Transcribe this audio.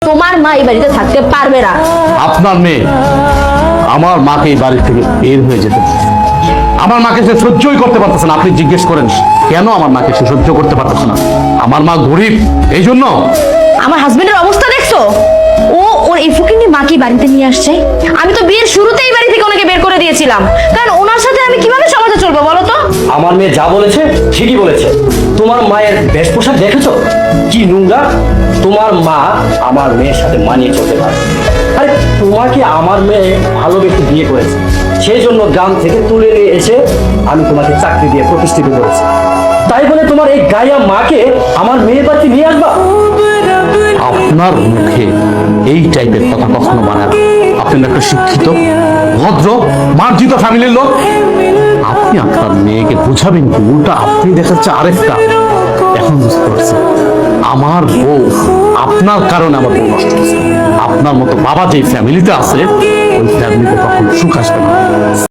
তোমার মা এই বাড়িতে থাকতে পারবে না। আপনার মেয়ে আমার মাকে এই বাড়ি থেকে বের হয়ে যেতে বলছে। আমার মাকে সে সহ্যই করতে পারতেছে না। আপনি জিজ্ঞেস করেন কেন আমার মাকে সে সহ্য করতে পারতেছে না? আমার মা গরিব, এই জন্য। আমার হাজবেন্ডের অবস্থা দেখছো? ও ওর এই ফুকিনি মাকে বাড়িতে নিয়ে আসছে। আমি তো বিয়ের শুরুতেই বাড়ি থেকে ওনাকে বের করে দিয়েছিলাম, কারণ ওনার সাথে আমি কিভাবে সমাজে চলবো বলো তো? আমার মেয়ে যা বলেছে ঠিকই বলেছে। তোমার মায়ের বেশ পোশাক দেখেছো কি নোংরা? তোমার মা আমার মেয়ের সাথে মানিয়ে চলতে পারে। আরে তোমাকে আমার মেয়ে ভালোবেসে বিয়ে করেছে, সেই জন্য গ্রাম থেকে তুলে নিয়ে এসে আমি তোমাকে চাকরি দিয়ে প্রতিষ্ঠিত করেছি। তাই বলে তোমার এই গায়া মাকে আমার মেয়ের বাড়িতে নিয়ে আসবা? আপনার মুখে এই টাইপের কথা কখনো মানায় না। আপনি একটা শিক্ষিত, ভদ্র, মার্জিত ফ্যামিলির লোক। আপনি আপনার মেয়েকে বোঝাবেন কি? উল্টা আপনি দেখাচ্ছে আরেকটা। এখন বুঝতে পারছি আমার বউ, আপনার কারণে আমার বউ নষ্ট হচ্ছে। আপনার মতো বাবা যে ফ্যামিলিতে আছে ওই ফ্যামিলিতে